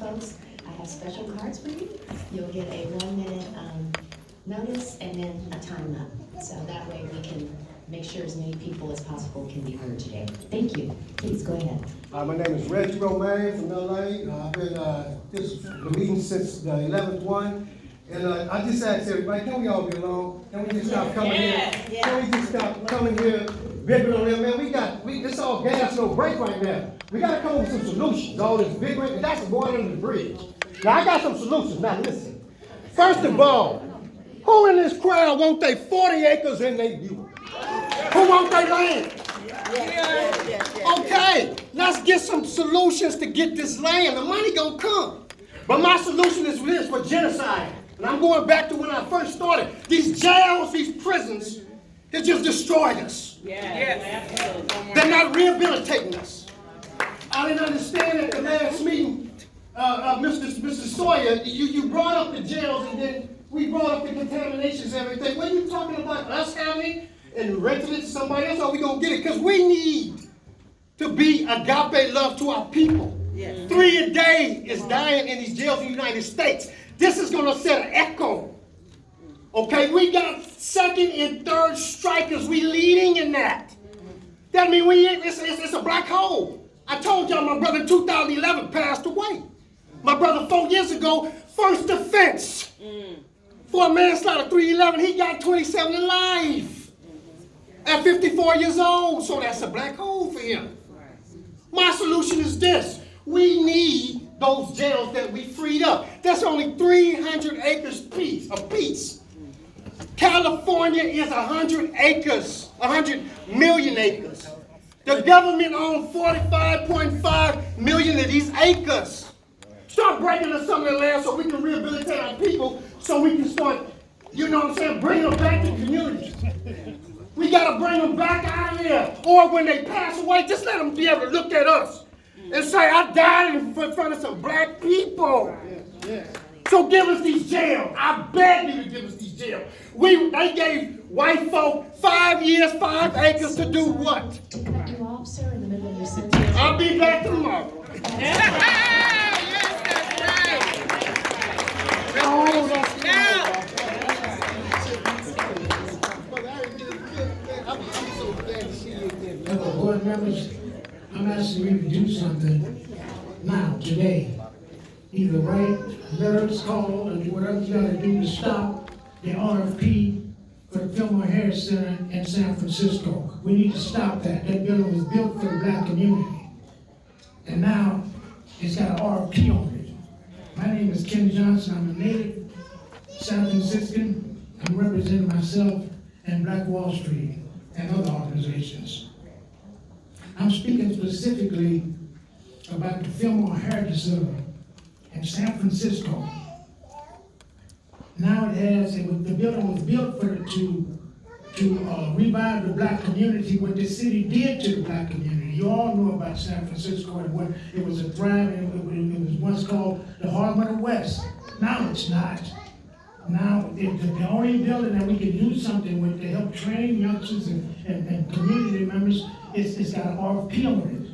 folks, I have special cards for you. You'll get a 1-minute notice and then a time up. So that way we can make sure as many people as possible can be heard today. Thank you. Please go ahead. My name is Reggie Romaine from LA. I've been this is the meeting since the 11th one. And I just asked everybody, can we all be alone? Can we just stop coming here? Can we just stop coming here, bickering on them? Man, it's all gas, no break right now. We got to come up with some solutions. All this bickering, and that's water under the bridge. Now, I got some solutions. Now, listen. First of all, who in this crowd want they 40 acres in their view? Who want their land? Okay, let's get some solutions to get this land. The money gonna come. But my solution is this for genocide. And I'm going back to when I first started. These jails, these prisons, they just destroyed us. They're not rehabilitating us. I didn't understand at the last meeting, Mr. Sawyer, you brought up the jails and then we brought up the contaminations and everything. What are you talking about? Us having it and renting it to somebody else? Or are we going to get it? Because we need to be agape love to our people. Yes. 3 a day is dying in these jails in the United States. This is going to set an echo. Okay, we got second and third strikers. We leading in that. That means it's a black hole. I told y'all my brother in 2011 passed away. My brother 4 years ago, first offense. For a manslaughter 311, he got 27 to life. At 54 years old, so that's a black hole for him. My solution is this. We need those jails that we freed up. That's only 300 acres apiece. California is 100 acres, 100 million acres. The government owns 45.5 million of these acres. Start breaking up some of the land so we can rehabilitate our people, so we can start, you know what I'm saying, bring them back to the community. We got to bring them back out of there. Or when they pass away, just let them be able to look at us and say, I died in front of some black people. So give us these jails. I beg you to give us these jails. They gave white folk 5 years, 5 acres to do what? To cut you off, sir, in the middle of your sentence. I'll be back tomorrow. Board members, I'm asking you to do something now, today. Either write letters, call, or do whatever you gotta do to stop the RFP for the Fillmore Harris Center in San Francisco. We need to stop that. That building was built for the black community. And now it's got an RFP on it. My name is Ken Johnson. I'm a native San Franciscan. I'm representing myself and Black Wall Street and other organizations. I'm speaking specifically about the Fillmore Harris Center in San Francisco. Now the building was built to revive the black community, what the city did to the black community. You all know about San Francisco and what it was a thriving, it was once called the Harlem of the West. Now it's not. Now the only building that we can do something with to help train youngsters and community members it's got an RFP on it.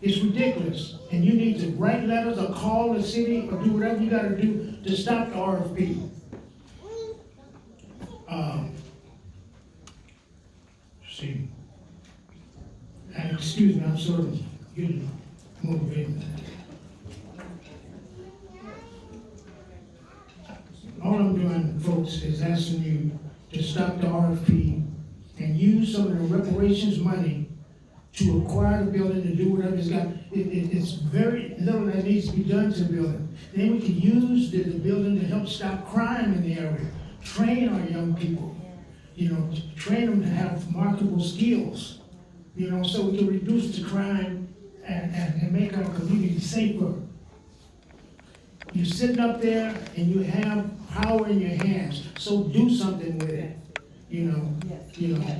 It's ridiculous. And you need to write letters or call the city or do whatever you gotta do to stop the RFP. See. And excuse me, I'm sort of getting motivated. All I'm doing, folks, is asking you to stop the RFP and use some of the reparations money to acquire the building, to do whatever it's got. It's very little that needs to be done to the building. Then we can use the building to help stop crime in the area, train our young people, train them to have marketable skills, so we can reduce the crime and make our community safer. You're sitting up there and you have power in your hands, so do something with it.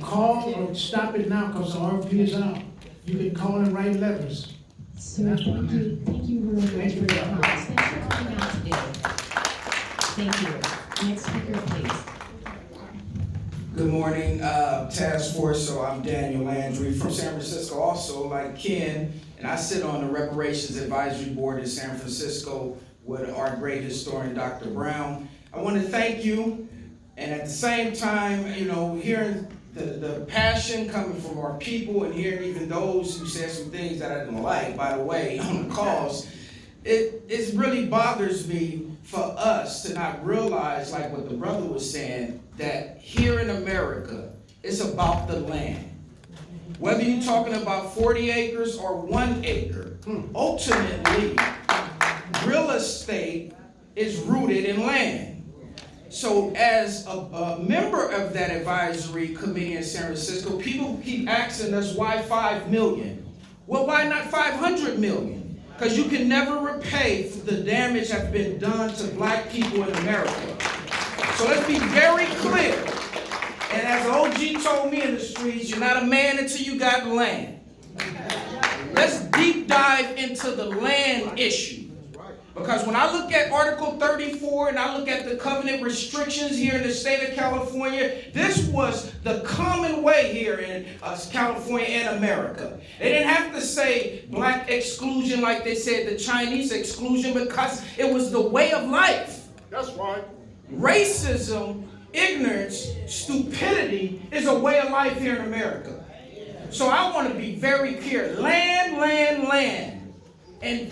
Call or stop it now because the RFP is out. You can call and write letters. So thank you really much for your comments. Thanks for coming out today. Thank you. Next speaker, please. Good morning, Task Force. So I'm Daniel Landry from San Francisco, also like Ken, and I sit on the Reparations Advisory Board in San Francisco with our great historian, Dr. Brown. I want to thank you, and at the same time, you know, hearing the passion coming from our people and hearing even those who said some things that I didn't like, by the way, on the calls, it really bothers me for us to not realize, like what the brother was saying, that here in America, it's about the land. Whether you're talking about 40 acres or 1 acre, ultimately, real estate is rooted in land. So as a member of that advisory committee in San Francisco, people keep asking us, why 5 million? Well, why not 500 million? Because you can never repay for the damage that's been done to black people in America. So let's be very clear. And as OG told me in the streets, you're not a man until you got land. Let's deep dive into the land issue. Because when I look at Article 34 and I look at the covenant restrictions here in the state of California, this was the common way here in California and America. They didn't have to say black exclusion like they said the Chinese exclusion, because it was the way of life. That's right. Racism, ignorance, stupidity is a way of life here in America. So I want to be very clear. Land, land, land. And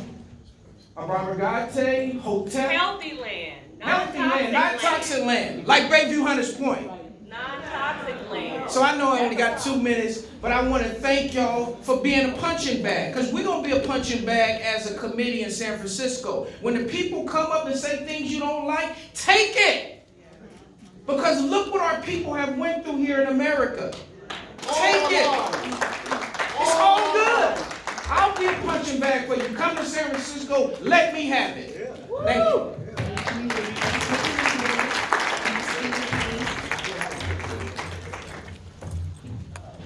Abaragate, hotel. Healthy land. Healthy land, not toxic land. Like Bayview Hunters Point. Non-toxic land. So I know I only got 2 minutes, but I want to thank y'all for being a punching bag. Because we're going to be a punching bag as a committee in San Francisco. When the people come up and say things you don't like, take it. Because look what our people have went through here in America. Take it. It's all good. I'll be a punching bag for you. Come to San Francisco, let me have it. Thank you.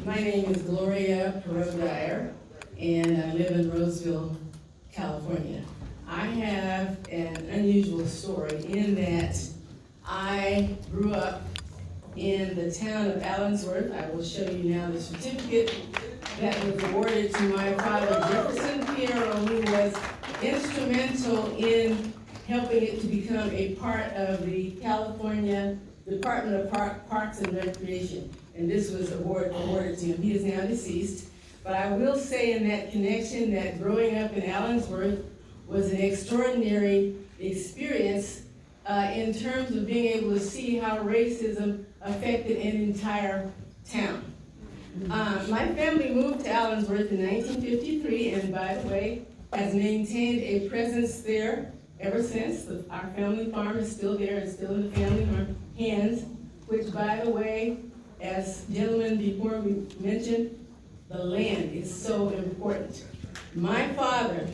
My name is Gloria Perod, and I live in Roseville, California. I have an unusual story in that I grew up in the town of Allensworth. I will show you now the certificate that was awarded to my father, Jefferson Piero, who was instrumental in helping it to become a part of the California Department of Parks and Recreation. And this was awarded to him. He is now deceased. But I will say in that connection that growing up in Allensworth was an extraordinary experience in terms of being able to see how racism affected an entire town. My family moved to Allensworth in 1953, and by the way, has maintained a presence there ever since. Our family farm is still there, it's still in the family hands, which, by the way, as gentlemen before me mentioned, the land is so important. My father,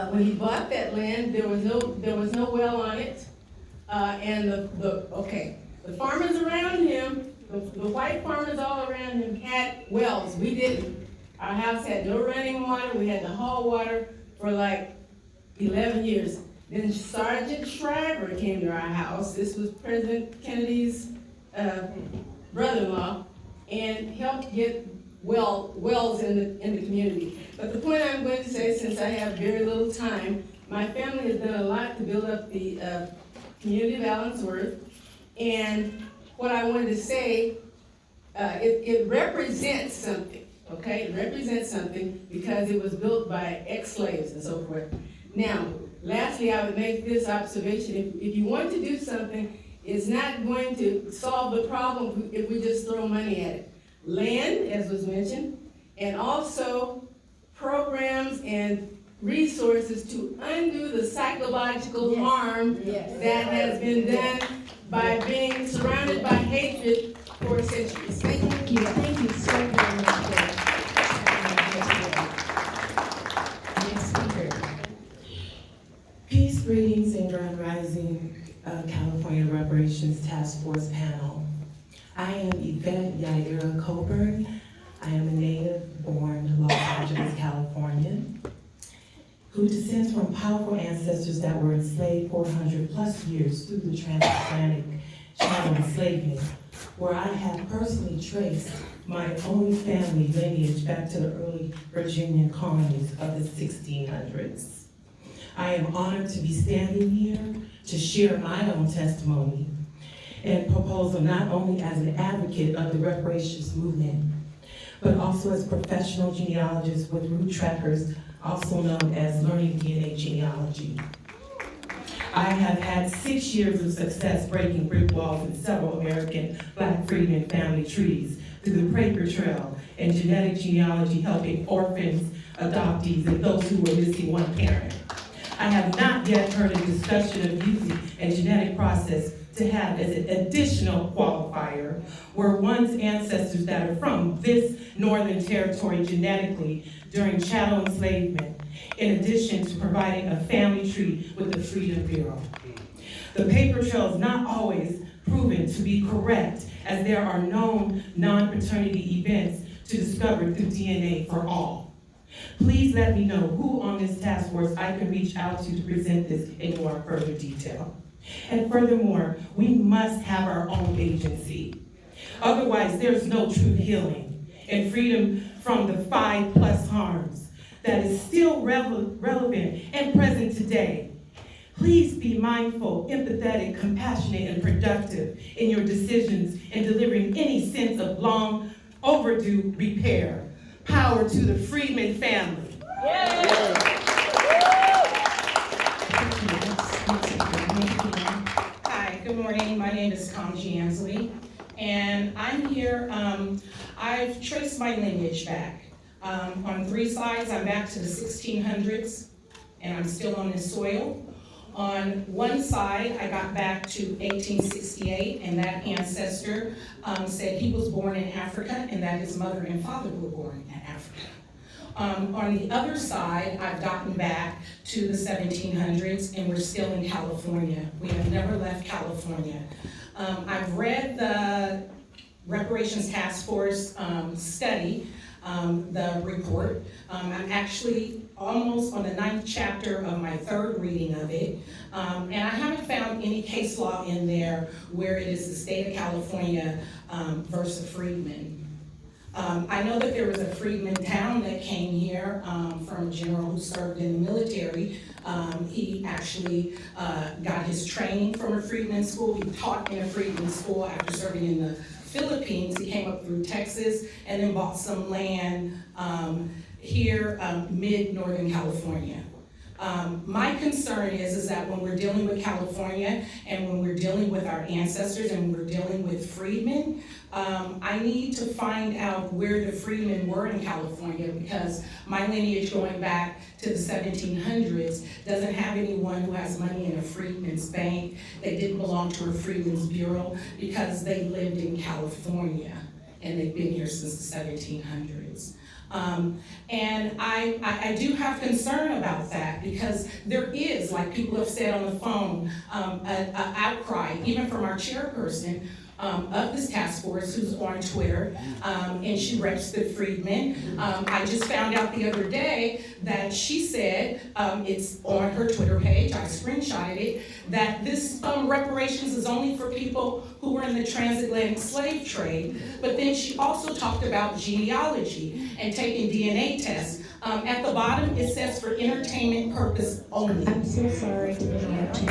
when he bought that land, there was no well on it, and the farmers around him, the white farmers all around him had wells. We didn't. Our house had no running water. We had to haul water for like 11 years. Then Sergeant Shriver came to our house. This was President Kennedy's brother-in-law, and helped get wells in the community. But the point I'm going to say, since I have very little time, my family has done a lot to build up the community of Allensworth. And what I wanted to say, it represents something, okay? It represents something because it was built by ex-slaves and so forth. Now, lastly, I would make this observation. If you want to do something, it's not going to solve the problem if we just throw money at it. Land, as was mentioned, and also programs and resources to undo the psychological harm that has been done by being surrounded by hatred for centuries. Thank you so very much. Next speaker. Peace, greetings, and grand rising, California Reparations Task Force panel. I am Yvette Yaira Coburn. I am a native-born Los Angeles, California, who descends from powerful ancestors that were enslaved 400 plus years through the transatlantic channel enslavement, where I have personally traced my own family lineage back to the early Virginian colonies of the 1600s. I am honored to be standing here to share my own testimony and proposal not only as an advocate of the reparations movement, but also as professional genealogist with root trackers, also known as learning DNA genealogy. I have had 6 years of success breaking brick walls in several American Black freedmen family trees through the paper trail and genetic genealogy, helping orphans, adoptees, and those who were missing one parent. I have not yet heard a discussion of using a genetic process to have as an additional qualifier where one's ancestors that are from this northern territory genetically during chattel enslavement, in addition to providing a family tree with the Freedom Bureau. The paper trail is not always proven to be correct, as there are known non-paternity events to discover through DNA for all. Please let me know who on this task force I can reach out to present this in more further detail. And furthermore, we must have our own agency. Otherwise, there's no true healing and freedom from the 5+ harms that is still relevant and present today. Please be mindful, empathetic, compassionate, and productive in your decisions in delivering any sense of long overdue repair. Power to the Freedman family. Hi, good morning. My name is jamsley, and I'm here. I've traced my lineage back. On 3 sides, I'm back to the 1600s, and I'm still on this soil. On one side, I got back to 1868, and that ancestor said he was born in Africa and that his mother and father were born in Africa. On the other side, I've gotten back to the 1700s, and we're still in California. We have never left California. I've read the Reparations Task Force study, the report. I'm actually almost on the 9th chapter of my 3rd reading of it, and I haven't found any case law in there where it is the state of California versus freedmen. I know that there was a freedman town that came here from a general who served in the military. He actually got his training from a freedman school. He taught in a freedman school after serving in the Philippines. He came up through Texas and then bought some land here, mid-Northern California. My concern is that when we're dealing with California and when we're dealing with our ancestors and when we're dealing with freedmen, I need to find out where the freedmen were in California, because my lineage going back to the 1700s doesn't have anyone who has money in a freedman's bank. They didn't belong to a freedman's bureau because they lived in California and they've been here since the 1700s. And I do have concern about that, because there is, like people have said on the phone, an outcry, even from our chairperson of this task force, who's on Twitter, and she reps the freedmen. I just found out the other day that she said, it's on her Twitter page, I screenshotted it, that this reparations is only for people who were in the transatlantic slave trade. But then she also talked about genealogy and taking DNA tests. At the bottom, it says for entertainment purpose only. I'm so sorry to interrupt you.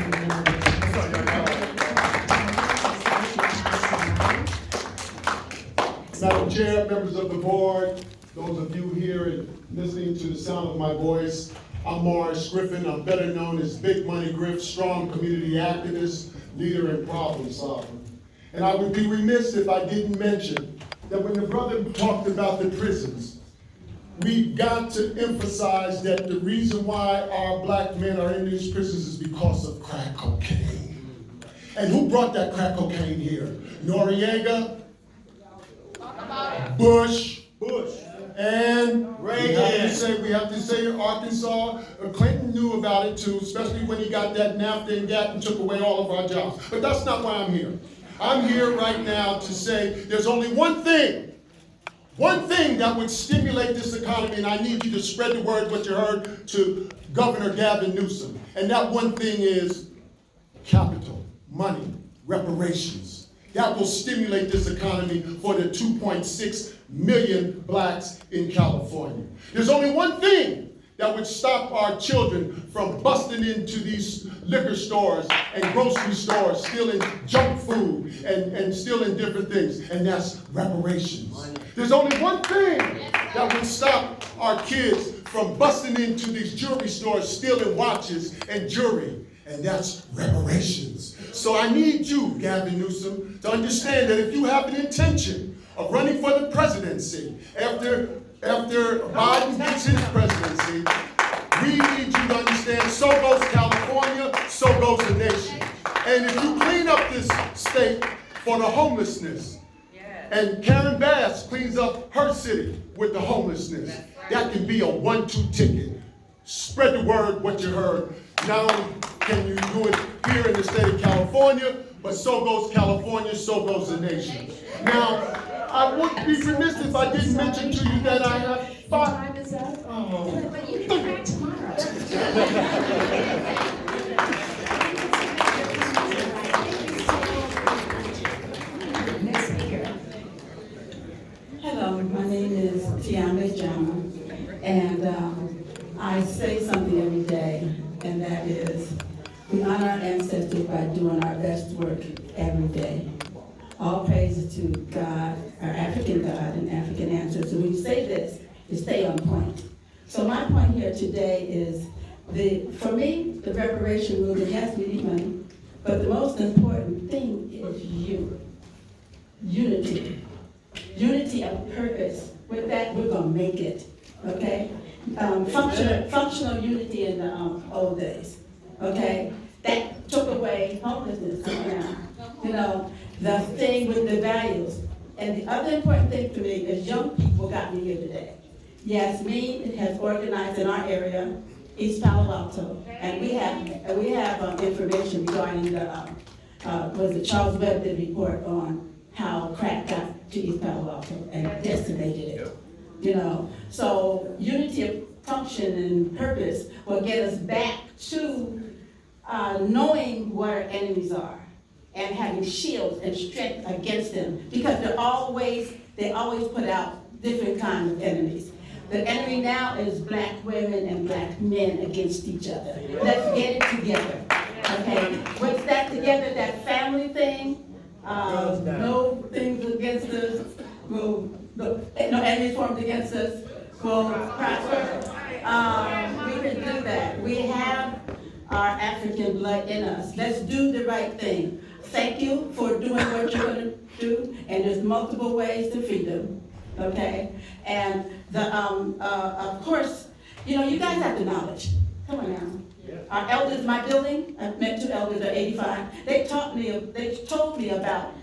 Madam Chair, members of the board, those of you here and listening to the sound of my voice, I'm Marge Griffin. I'm better known as Big Money Griff, strong community activist, leader, and problem solver. And I would be remiss if I didn't mention that when the brother talked about the prisons, we've got to emphasize that the reason why our black men are in these prisons is because of crack cocaine. And who brought that crack cocaine here? Noriega, Bush, and we have to say Arkansas. Clinton knew about it too, especially when he got that NAFTA and GATT and took away all of our jobs. But that's not why I'm here. I'm here right now to say there's only one thing that would stimulate this economy, and I need you to spread the word what you heard to Governor Gavin Newsom. And that one thing is capital, money, reparations. that will stimulate this economy for the 2.6 million blacks in California. There's only one thing that would stop our children from busting into these liquor stores and grocery stores, stealing junk food and stealing different things, and that's reparations. There's only one thing that would stop our kids from busting into these jewelry stores, stealing watches and jewelry, and that's reparations. So I need you, Gavin Newsom, to understand that if you have an intention of running for the presidency after Biden gets his presidency, we need you to understand, so goes California, so goes the nation. And if you clean up this state for the homelessness, and Karen Bass cleans up her city with the homelessness, that can be a 1-2 ticket. Spread the word, what you heard. Not only can you do it here in the state of California, but so goes California, so goes the nation. Now, I would be remiss if I didn't mention to you that I have 5. Time is up. Oh. But you can come back tomorrow. Next speaker. Hello, my name is Tiana Jones, and I say something every day, and that is, we honor our ancestors by doing our best work every day. All praises to God, our African God and African ancestors. When you say this, you stay on point. So my point here today is, for me, the reparation movement, yes, we need money, but the most important thing is unity. Unity of purpose. With that, we're gonna make it, okay? Functional unity in the old days, okay? That took away homelessness around, you know, the thing with the values. And the other important thing for me is young people got me here today. Yasmin has organized in our area, East Palo Alto, and we have information regarding the Charles Webb did report on how crack got to East Palo Alto and decimated it. You know, so unity of function and purpose will get us back to knowing what our enemies are and having shields and strength against them, because they always put out different kinds of enemies. The enemy now is black women and black men against each other. Let's get it together, okay? What's that together, that family thing? No things against us, no enemies formed against us will prosper. We can do that. We have our African blood in us. Let's do the right thing. Thank you for doing what you're going to do, and there's multiple ways to freedom, okay? And of course, you know, you guys have the knowledge. Come on now. Our elders, my building, I've met 2 elders at 85. They told me about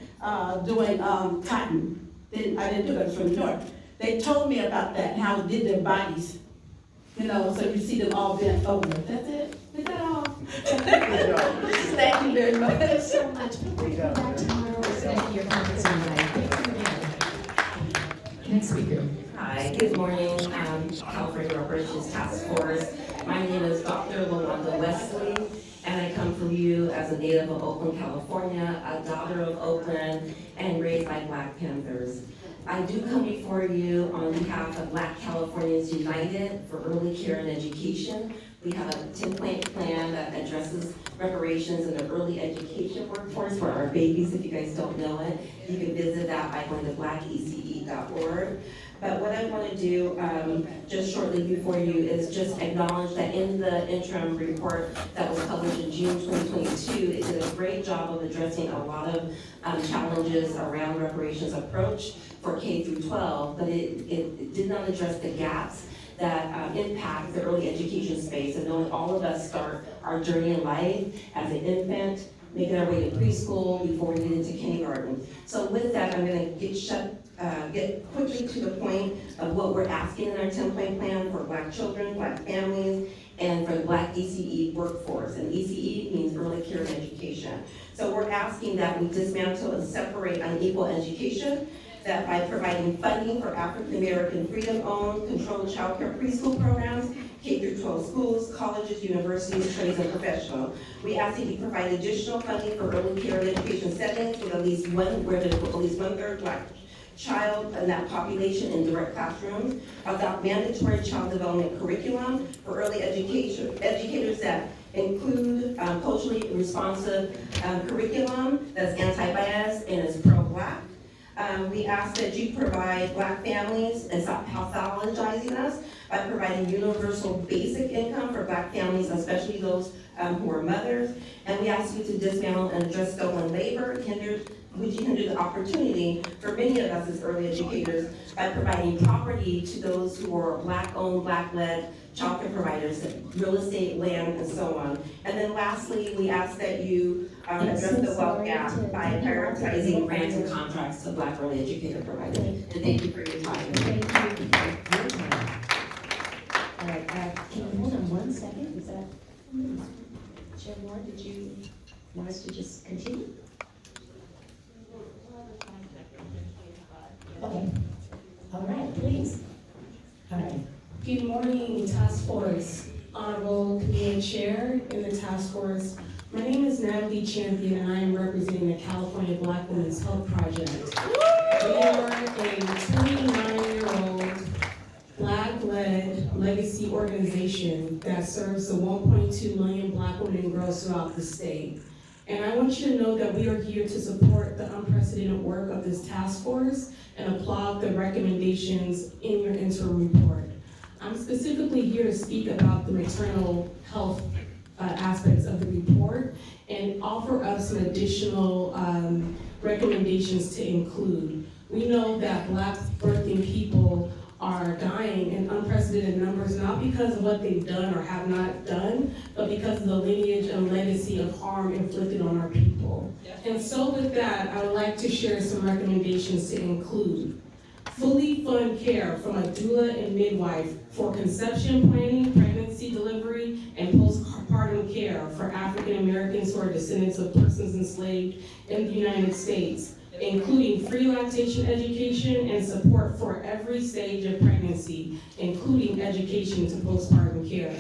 doing cotton. I didn't do that from the north. They told me about that and how it did their bodies. You know, so you see them all bent over. That's it. Is that all? Thank you very much. Thank you so much. Feel free to come back tomorrow and make your comments tonight. Thank you again. Next speaker. Hi, good morning, California Reparations Task Force. My name is Dr. Lawanda Leslie, and I come from you as a native of Oakland, California, a daughter of Oakland, and raised by Black Panthers. I do come before you on behalf of Black Californians United for Early Care and Education. We have a 10-point plan that addresses reparations in the early education workforce for our babies. If you guys don't know it, you can visit that by going to blackece.org. But what I want to do just shortly before you is just acknowledge that in the interim report that was published in June 2022, it did a great job of addressing a lot of challenges around reparations approach for K through 12, but it did not address the gaps that impact the early education space. And knowing all of us start our journey in life as an infant, making our way to preschool before we get into kindergarten. So with that, I'm going to get quickly to the point of what we're asking in our 10-point plan for Black children, Black families, and for the Black ECE workforce. And ECE means early care and education. So we're asking that we dismantle and separate unequal education, that by providing funding for African American freedom-owned, controlled child care preschool programs, K-12 schools, colleges, universities, trades, and professional. We ask that you provide additional funding for early care and education settings with where there's at least 1/3 Black child in that population in direct classrooms. Adopt mandatory child development curriculum for early educators that include culturally responsive curriculum that's anti-bias and is pro-Black. We ask that you provide Black families and stop pathologizing us by providing universal basic income for Black families, especially those who are mothers. And we ask you to dismantle and address stolen labor, which hinder the opportunity for many of us as early educators by providing property to those who are Black-owned, Black-led childcare providers, real estate, land, and so on. And then lastly, we ask that you address the wealth gap by prioritizing grants and contracts to Black early educator providers. And thank you for your time. Thank you for your time. All right, can you hold on one second? Is that, Chair Moore, did you want us to just continue? Okay. All right, please. All right. Good morning, Task Force. Honorable Committee Chair in the Task Force. My name is Natalie Champion and I am representing the California Black Women's Health Project. We are a 29-year-old Black-led legacy organization that serves the 1.2 million Black women and girls throughout the state. And I want you to know that we are here to support the unprecedented work of this task force and applaud the recommendations in your interim report. I'm specifically here to speak about the maternal health aspects of the report and offer us some additional recommendations to include. We know that Black birthing people are dying in unprecedented numbers, not because of what they've done or have not done, but because of the lineage and legacy of harm inflicted on our people. And so with that, I would like to share some recommendations to include fully fund care from a doula and midwife for conception planning, pregnancy, delivery, and postpartum care for African Americans who are descendants of persons enslaved in the United States, including free lactation education and support for every stage of pregnancy, including education to postpartum care.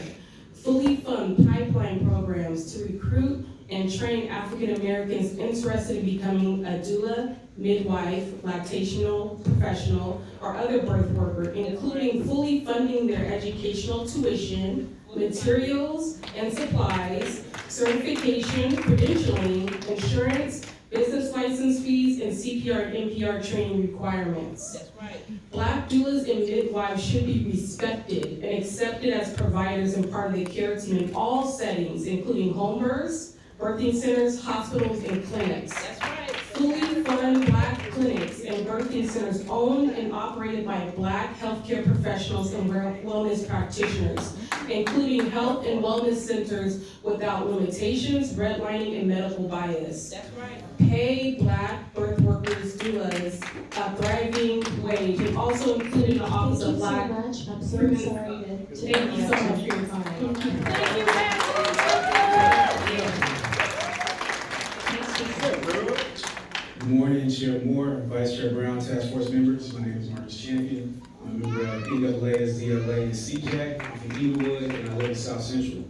Fully fund pipeline programs to recruit and train African Americans interested in becoming a doula, midwife, lactational professional, or other birth worker, including fully funding their educational tuition, materials and supplies, certification, credentialing, insurance, business license fees, and CPR and NPR training requirements. That's right. Black doulas and midwives should be respected and accepted as providers and part of the care team in all settings, including home births, birthing centers, hospitals, and clinics. That's right. Fully fund Black clinics and birthing centers owned and operated by Black healthcare professionals and wellness practitioners, including health and wellness centers without limitations, redlining, and medical bias. That's right. Pay Black birth workers, doulas, a thriving wage, and also include in the Office of Black. Thank you so much. I'm so sorry to. Thank you so much for your time. Thank you. Thank you, Natalie. Good morning, Chair Moore, Vice Chair Brown, Task Force members. My name is Marge Champion. I'm a member of NAA's, DLA, and CJAC. I'm from Inglewood, and I live in South Central.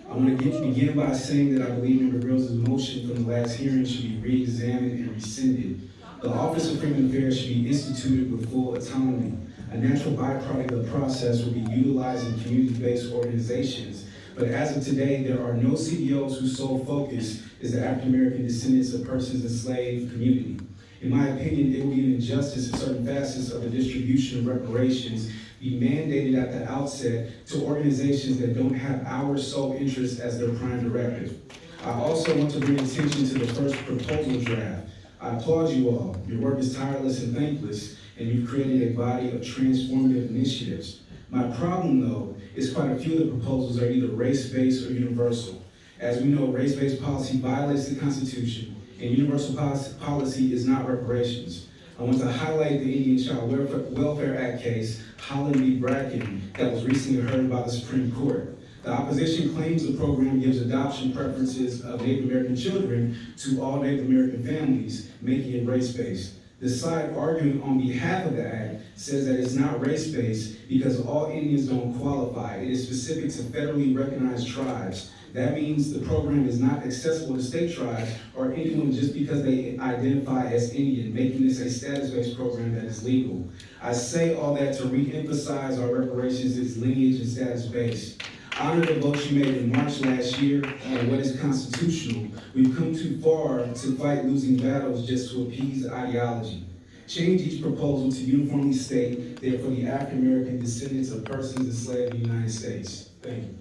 I want to begin by saying that I believe Member Grills' motion from the last hearing should be re-examined and rescinded. The Office of Criminal Affairs should be instituted with full autonomy. A natural byproduct of the process will be utilizing community-based organizations. But as of today, there are no CBOs whose sole focus is the African American descendants of persons enslaved community. In my opinion, it will be an injustice if certain facets of the distribution of reparations be mandated at the outset to organizations that don't have our sole interest as their prime directive. I also want to bring attention to the first proposal draft. I applaud you all. Your work is tireless and thankless, and you've created a body of transformative initiatives. My problem, though, is quite a few of the proposals are either race-based or universal. As we know, race-based policy violates the Constitution, and universal policy is not reparations. I want to highlight the Indian Child Welfare Act case, Holland v. Bracken, that was recently heard by the Supreme Court. The opposition claims the program gives adoption preferences of Native American children to all Native American families, making it race-based. The side arguing on behalf of the act says that it's not race-based because all Indians don't qualify. It is specific to federally recognized tribes. That means the program is not accessible to state tribes or anyone just because they identify as Indian, making this a status-based program that is legal. I say all that to re-emphasize our reparations is lineage and status-based. Honor the vote you made in March last year on what is constitutional. We've come too far to fight losing battles just to appease ideology. Change each proposal to uniformly state they're for the African American descendants of persons enslaved in the United States. Thank you.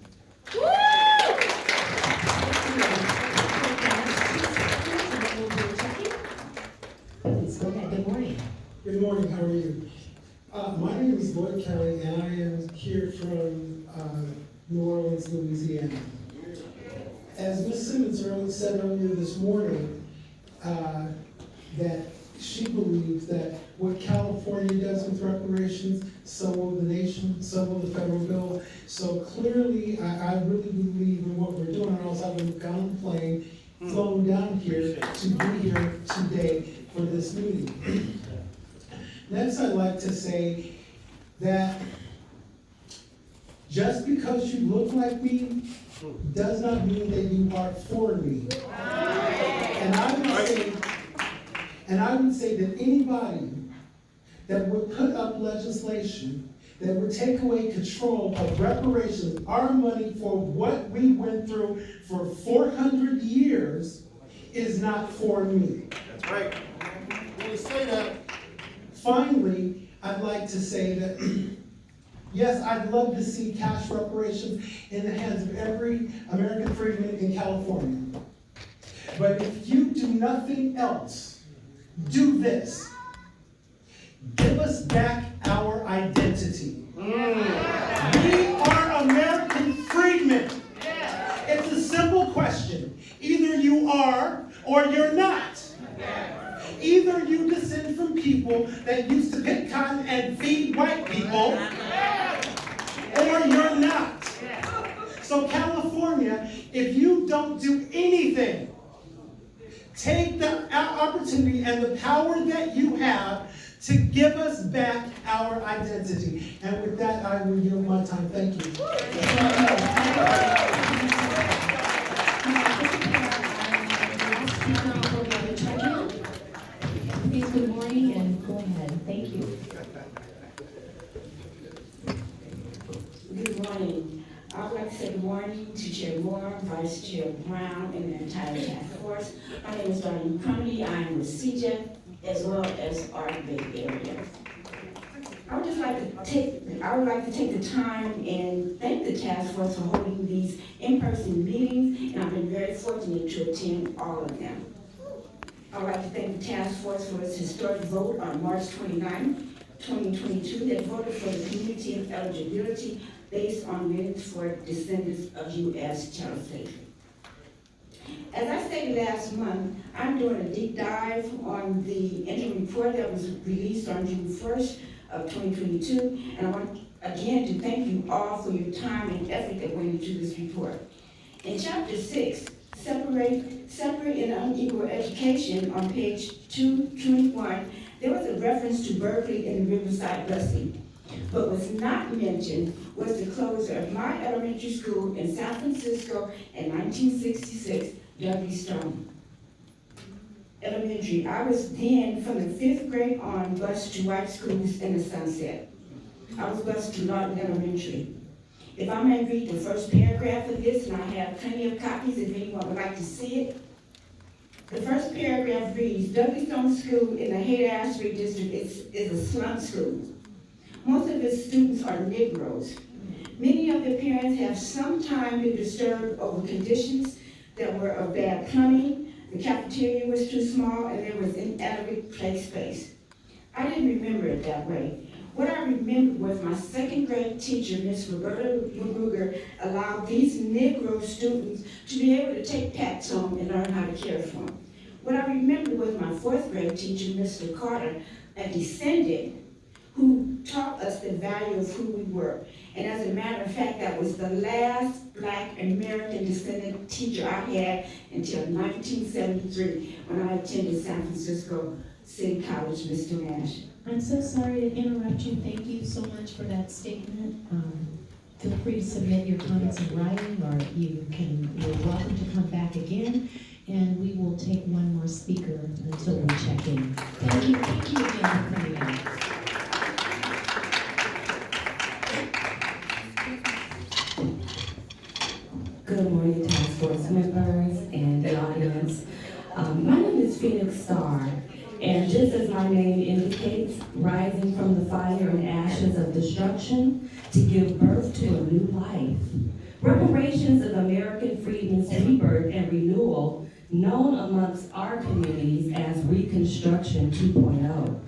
Please go ahead. Good morning. Good morning, how are you? My name is Floyd Kelly, and I am here from New Orleans, Louisiana. As Ms. Simmons said earlier this morning, that she believes that what California does with reparations, so will the nation, so will the federal bill. So clearly, I really believe in what we're doing, or else I would have gone on a plane, flown down here to be here today for this meeting. Next, I'd like to say that just because you look like me does not mean that you are for me. And I would say that anybody that would put up legislation that would take away control of reparations, our money for what we went through for 400 years, is not for me. That's right. When you say that. Finally, I'd like to say that, yes, I'd love to see cash reparations in the hands of every American freedman in California. But if you do nothing else, do this. Give us back our identity. We are American freedmen. It's a simple question. Either you are or you're not. Either you descend from people that used to pick cotton and feed white people, or you're not. So California, if you don't do anything, take the opportunity and the power that you have to give us back our identity. And with that, I will yield my time. Thank you. Please, good morning, and go ahead. Thank you. Good morning. I would like to say good morning to Chair Moore, Vice Chair Brown, and the entire task force. My name is Darlene Crumedy. I am with CJEC as well as our Bay Area. I would like to take the time and thank the task force for holding these in-person meetings, and I've been very fortunate to attend all of them. I would like to thank the task force for its historic vote on March 29, 2022 that voted for the community of eligibility based on merits for descendants of U.S. chattel slavery. As I stated last month, I'm doing a deep dive on the interim report that was released on June 1st of 2022, and I want again to thank you all for your time and effort that went into this report. In Chapter 6, Separate and Unequal Education, on page 221, there was a reference to Berkeley and Riverside busing. But what's not mentioned was the closure of my elementary school in San Francisco in 1966, W. Stone Elementary. I was then, from the 5th grade on, bused to white schools in the Sunset. I was bused to Lawton Elementary. If I may read the first paragraph of this, and I have plenty of copies if anyone would like to see it. The first paragraph reads, W. Stone School in the Haight-Ashbury district is a slum school. Most of its students are Negroes. Many of the parents have sometimes been disturbed over conditions that were of bad plumbing, the cafeteria was too small, and there was inadequate play space. I didn't remember it that way. What I remembered was my 2nd grade teacher, Miss Roberta Magruger, allowed these Negro students to be able to take pets home and learn how to care for them. What I remembered was my 4th grade teacher, Mr. Carter, a descendant, who taught us the value of who we were. And as a matter of fact, that was the last Black American descendant teacher I had until 1973 when I attended San Francisco City College, Mr. Nash. I'm so sorry to interrupt you. Thank you so much for that statement. Feel free to submit your comments in writing, or you're welcome to come back again, and we will take one more speaker until we check in. Thank you again for coming out. Good morning, Task Force members and the audience. My name is Phoenix Starr, and just as my name indicates, rising from the fire and ashes of destruction to give birth to a new life. Reparations of American freedom's rebirth and renewal, known amongst our communities as Reconstruction 2.0.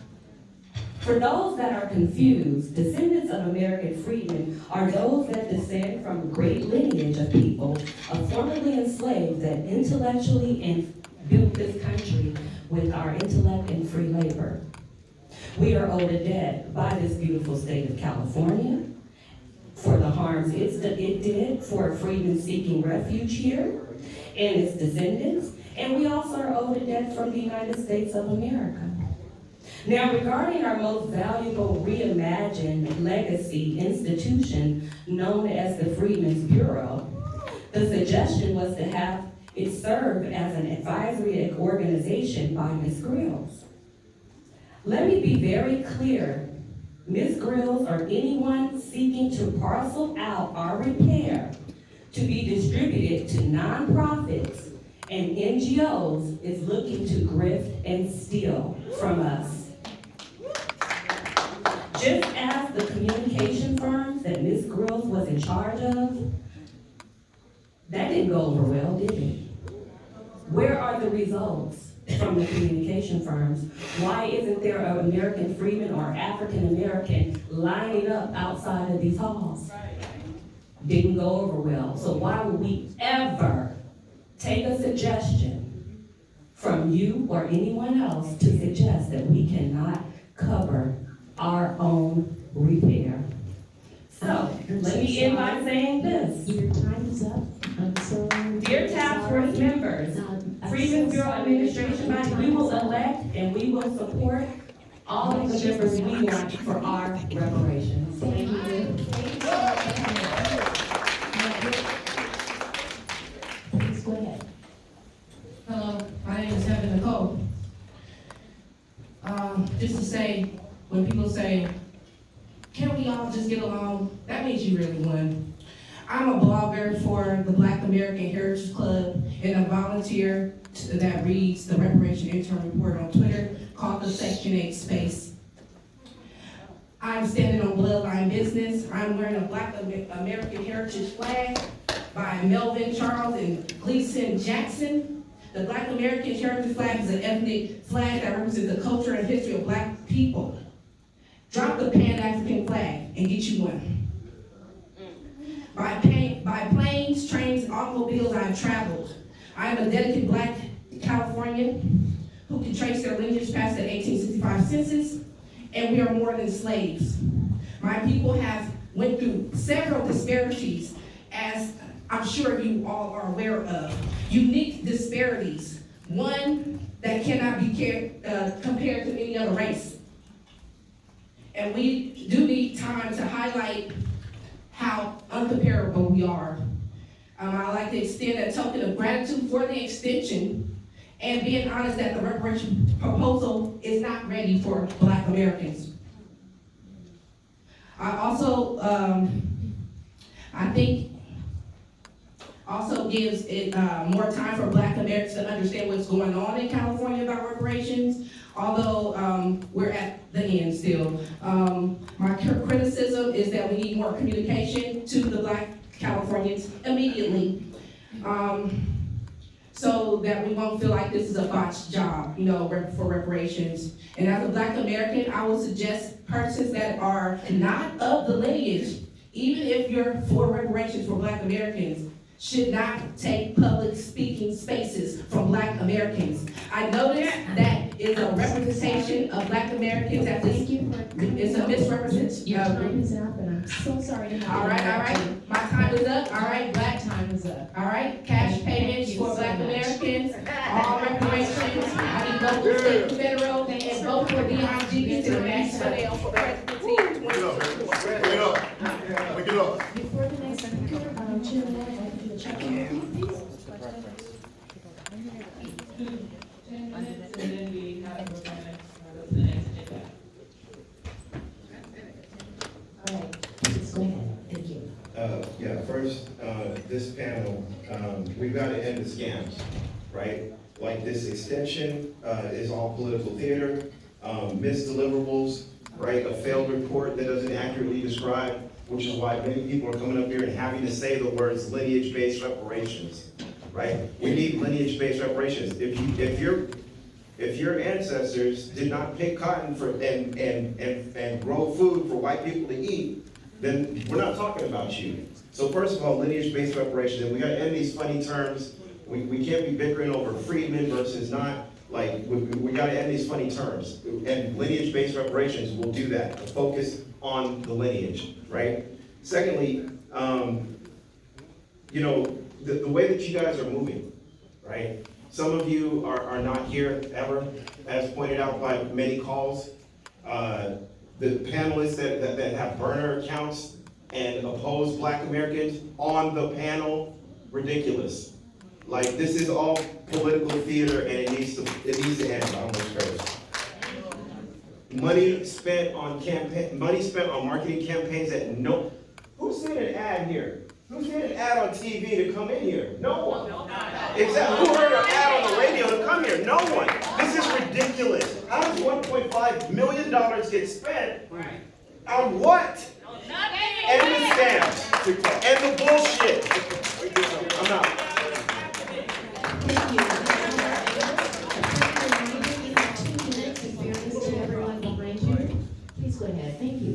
For those that are confused, descendants of American freedmen are those that descend from a great lineage of people formerly enslaved that intellectually built this country with our intellect and free labor. We are owed a debt by this beautiful state of California for the harms it did for freedmen seeking refuge here and its descendants, and we also are owed a debt from the United States of America. Now, regarding our most valuable reimagined legacy institution known as the Freedmen's Bureau, the suggestion was to have it serve as an advisory organization by Ms. Grills. Let me be very clear. Ms. Grills or anyone seeking to parcel out our repair to be distributed to nonprofits and NGOs is looking to grift and steal from us. Just as the communication firms that Ms. Grills was in charge of, that didn't go over well, did it? Where are the results from the communication firms? Why isn't there an American freedman or African American lining up outside of these halls? Didn't go over well. So why would we ever take a suggestion from you or anyone else to suggest that we cannot cover our own repair? So, let me end by saying this. Your time is up. I'm so Dear Task Force members, Freedmen's Bureau Administration body, we will elect and we will support all of the members we want for our reparations. Thank you. Please go ahead. Hello, my name is Heather Nicole. Just to say, when people say, can't we all just get along? That means you really won. I'm a blogger for the Black American Heritage Club and a volunteer that reads the Reparation Intern Report on Twitter called the Section 8 Space. I'm standing on Bloodline Business. I'm wearing a Black American Heritage flag by Melvin Charles and Gleason Jackson. The Black American Heritage flag is an ethnic flag that represents the culture and history of Black people. Drop the Pan-African flag and get you one. By planes, trains, and automobiles, I've traveled. I am a dedicated Black Californian who can trace their lineage past the 1865 census, and we are more than slaves. My people have went through several disparities, as I'm sure you all are aware of. Unique disparities, one that cannot be compared to any other race. And we do need time to highlight how uncomparable we are. I'd like to extend a token of gratitude for the extension and being honest that the reparation proposal is not ready for Black Americans. I think also gives it more time for Black Americans to understand what's going on in California about reparations, although we're at the end still. My criticism is that we need more communication to the Black Californians immediately, so that we won't feel like this is a botched job, for reparations. And as a Black American, I would suggest persons that are not of the lineage, even if you're for reparations for Black Americans, should not take public speaking spaces from Black Americans. I noticed that is a representation of Black Americans at this. It's a misrepresentation. Your time is up, and I'm so sorry to have All right. My time is up. All right. Black time is up. All right. Cash payments for Black Americans. All reparations. I need local, state, and federal, and it up, man. Wake it up. Wake it up. Before the next speaker, Chairman, I'd like to do the check-in, please. 10 minutes, and then we have to go to the next agenda. All right, please go ahead. Thank you. Yeah, first, this panel, we've got to end the scams, right? Like this extension is all political theater, misdeliverables, right? A failed report that doesn't accurately describe, which is why many people are coming up here and having to say the words lineage-based reparations, right? We need lineage-based reparations. If your ancestors did not pick cotton for and grow food for white people to eat, then we're not talking about you. So first of all, lineage-based reparations, and we gotta end these funny terms. We can't be bickering over freedmen versus not. Like, we gotta end these funny terms. And lineage-based reparations will do that, to focus on the lineage, right? Secondly, you know, the way that you guys are moving, right? Some of you are not here ever, as pointed out by many calls. The panelists that have burner accounts and oppose Black Americans on the panel, ridiculous. Like, this is all political theater, and it needs to end. I almost cursed. Money spent on marketing campaigns that no. Who's seen an ad here? Who's seen an ad on TV to come in here? No one. Exactly. Who heard an ad on the radio to come here? No one. This is ridiculous. How does $1.5 million get spent on what? And the scams and the bullshit. I'm out. Thank you. We have 2 minutes in fairness to everyone behind you. Please go ahead. Thank you.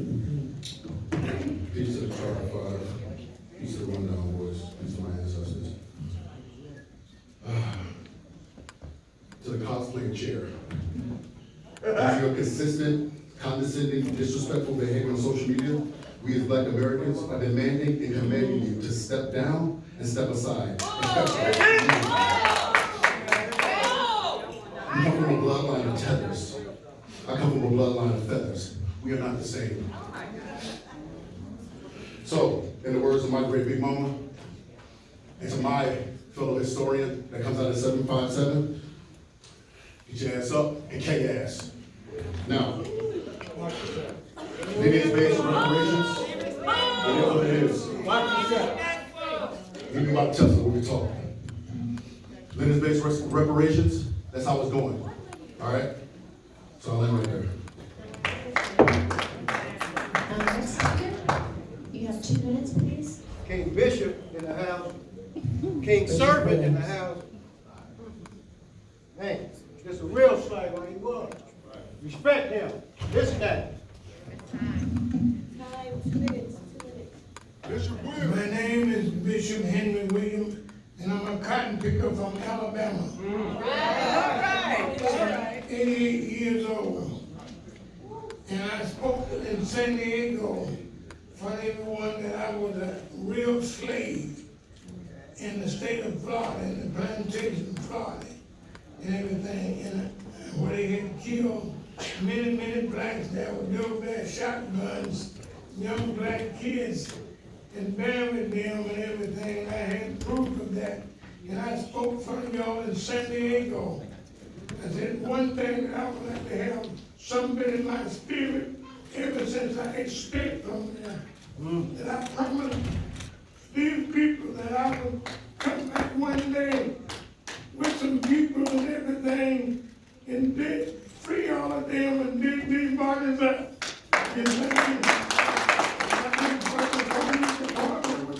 Peace to the Chart 5. Peace to the Rundown Boys. Peace to my ancestors. To the cosplaying chair. As your consistent, condescending, disrespectful behavior on social media, we as Black Americans are demanding and commanding you to step down and step aside. Especially you come from a bloodline of tethers. I come from a bloodline of feathers. We are not the same. So, in the words of my great big mama, and to my fellow historian that comes out of 757, get your ass up and K-ass. Now, lineage-based reparations, it is what it is. Give me about to tell us what we talk. Lineage-based reparations, that's how it's going. All right? So I'll end right there. Next speaker, you have 2 minutes, please. King Bishop in the house, King Servant in the house. Man, just a real slave like he was. Respect him, this guy. Bishop Williams. My name is Bishop Henry Williams, and I'm a cotton picker from Alabama. 88 years old. And I spoke in San Diego for everyone that I was a real slave in the state of Florida, in the plantation of Florida, and everything. And where they had killed many blacks that were doing their shotguns, young black kids, and buried them and everything. I had proof of that. And I spoke for y'all in San Diego. I said, one thing that I would like to have something in my spirit ever since I escaped from there. That I promised these people that I would come back one day with some people and everything and did free all of them and dig these bodies up. And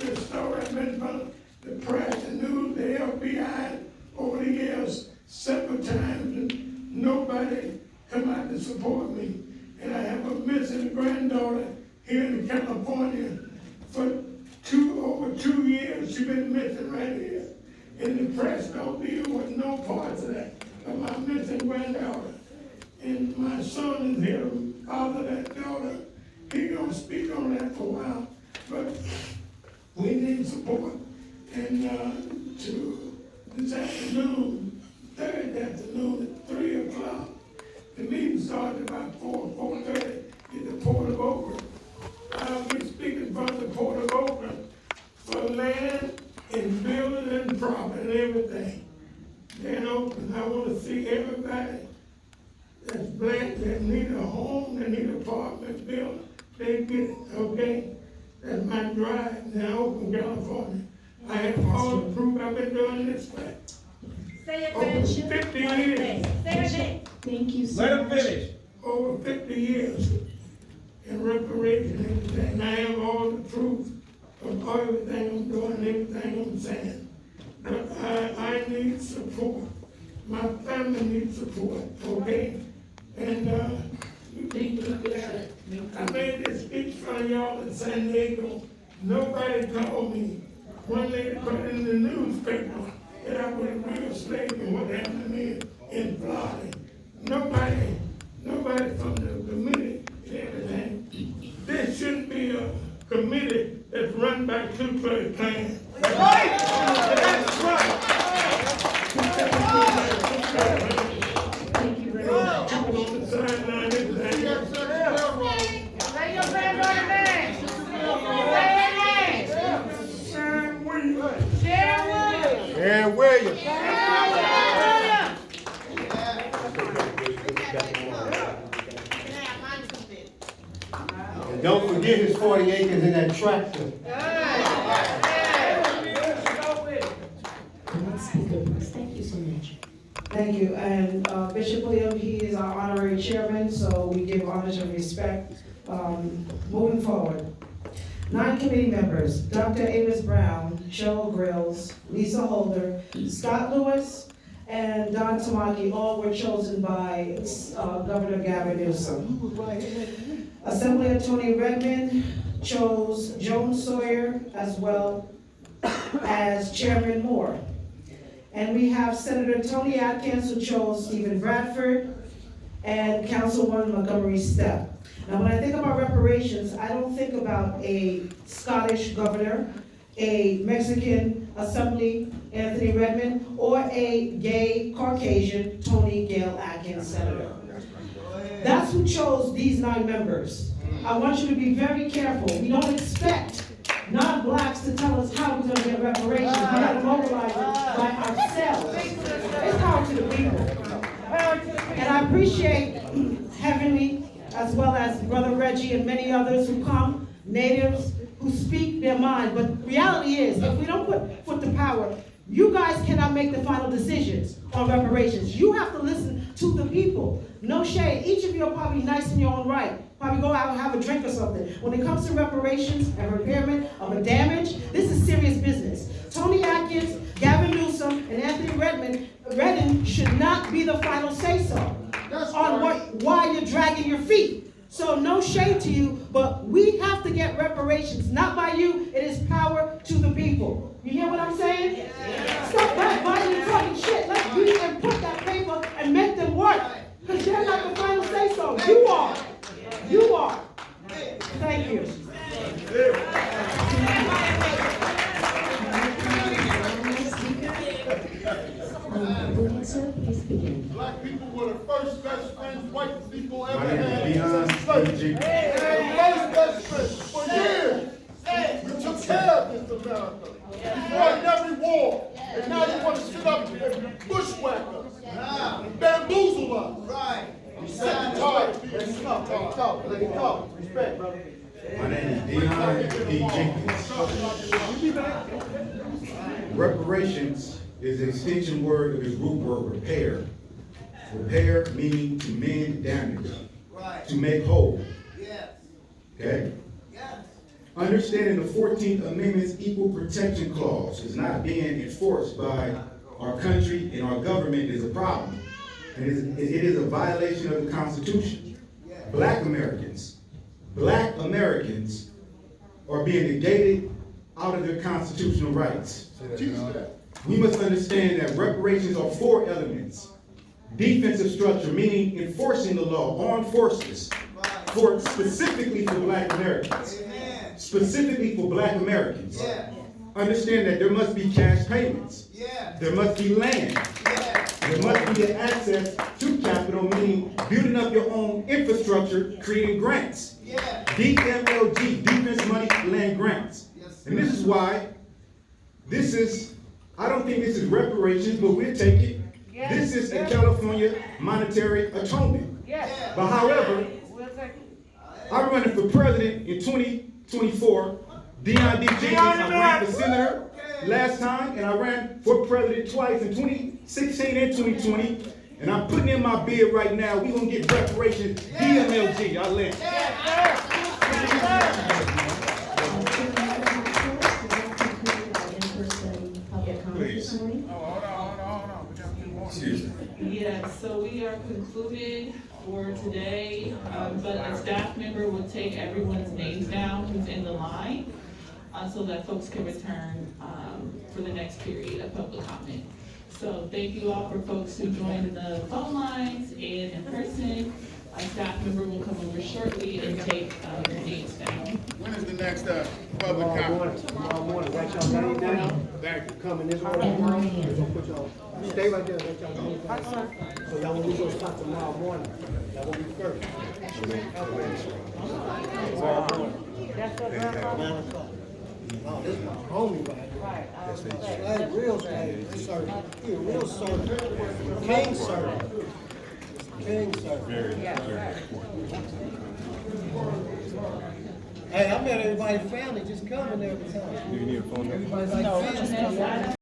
this story has been from the press, the news, the FBI over the years several times, and nobody come out to support me. And I have a missing granddaughter here in California for over 2 years. She's been missing right here. And the press don't deal with no parts of that, of my missing granddaughter. And my son is here, father of that daughter. He gonna speak on that for a while, but we need support. And to this afternoon, Thursday afternoon at 3 o'clock, the meeting started about 4:30 at the Port of Oakland. nonprofit and everything. Then open, I wanna see everybody that's black, that need a home, that need apartment built, they get it, okay? That's my drive in Oakland, California. I have all the proof I've been doing this for over 50 years. Thank you so Let him much. finish. Over 50 years in reparation and everything. I have all the proof of everything I'm doing, everything I'm saying. But I need support. My family needs support, okay? And you need to look at it. I made this speech in front of y'all in San Diego. Nobody called me. One lady put it in the newspaper that I was a real slave and what happened to me in Florida. Nobody from the committee and everything. This shouldn't be a committee that's run by Ku Klux Klan. That's right! That's right! Thank you very much. I'm on the sideline, everything. Lay your hand on the man. Say his name. Sharon Williams. And Williams. And don't forget his 40 acres in that tractor. Thank you so much. Thank you, and Bishop William, he is our honorary chairman, so we give homage and respect. Moving forward. 9 committee members, Dr. Amos Brown, Cheryl Grills, Lisa Holder, Scott Lewis, and Don Tamaki, all were chosen by Governor Gavin Newsom. Assembly Attorney Redmond chose Joan Sawyer as well as Chairman Moore. And we have Senator Tony Atkins, who chose Stephen Bradford, and Councilwoman Montgomery Stepp. Now, when I think about reparations, I don't think about a Scottish governor, a Mexican assembly, Anthony Redmond, or a gay Caucasian, Tony Gale Atkins, senator. That's who chose these 9 members. I want you to be very careful. We don't expect non-blacks to tell us how we're gonna get reparations. We gotta mobilize it by ourselves. It's power to the people. And I appreciate Heavenly, as well as Brother Reggie and many others who come, natives who speak their mind. But reality is, if we don't put foot to power, you guys cannot make the final decisions on reparations. You have to listen to the people. No shade. Each of you are probably nice in your own right. Probably go out and have a drink or something. When it comes to reparations and repairment of a damage, this is serious business. Tony Atkins, Gavin Newsom, and Anthony Redmond should not be the final say-so on why you're dragging your feet. So no shade to you, but we have to get reparations, not by you. It is power to the people. You hear what I'm saying? Yeah. Stop backbiting and talking shit. Let's read and put that paper and make them work. Because they're not the final say-so. You are. You are. Thank you. Black people were the first best friends white people ever My name had. is The first best friends for years. You took care of this America. You fought in every war. And now you want to sit up here and bushwhack us. And bamboozle us. Right. You sick and tired. Let him talk. Let him talk. Respect, brother. My name is Dion P. Jenkins. Reparations is the extension word of his root word repair. Repair meaning to mend damage, to make whole. Okay? Understanding the 14th Amendment's Equal Protection Clause is not being enforced by our country and our government is a problem. And it is a violation of the Constitution. Black Americans are being negated out of their constitutional rights. We must understand that reparations are 4 elements. Defensive structure, meaning enforcing the law, armed forces, specifically for Black Americans. Specifically for Black Americans. Understand that there must be cash payments. There must be land. There must be access to capital, meaning building up your own infrastructure, creating grants. DMLG, Defense Money Land Grants. And this is why this is I don't think this is reparations, but we'll take it. This is a California monetary atonement. But however, I'm running for president in 2024. Dion D. Jenkins, I ran for senator last time, and I ran for president twice in 2016 and 2020. And I'm putting in my bid right now. We're going to get reparations, DMLG. I land. Please. Excuse me. Yeah, so we are concluded for today, but a staff member will take everyone's names down who's in the line, so that folks can return for the next period of public comment. So thank you all for folks who joined the phone lines and in person. A staff member will come over shortly and take your names down. When is the next public comment? Tomorrow morning, write y'all name down. Thank you. Coming this way. At 9 a.m. Put y'all, stay right there, write y'all name down. So y'all, when we go start tomorrow morning, y'all will be first. Tomorrow morning. That's your grandma? 9 o'clock. Oh, this is my homie right here. Right. Like real sir. He a real sir. King sir. King sir. Very, very Hey, I met everybody's family just coming every time. Do you need a phone number? Everybody's like family.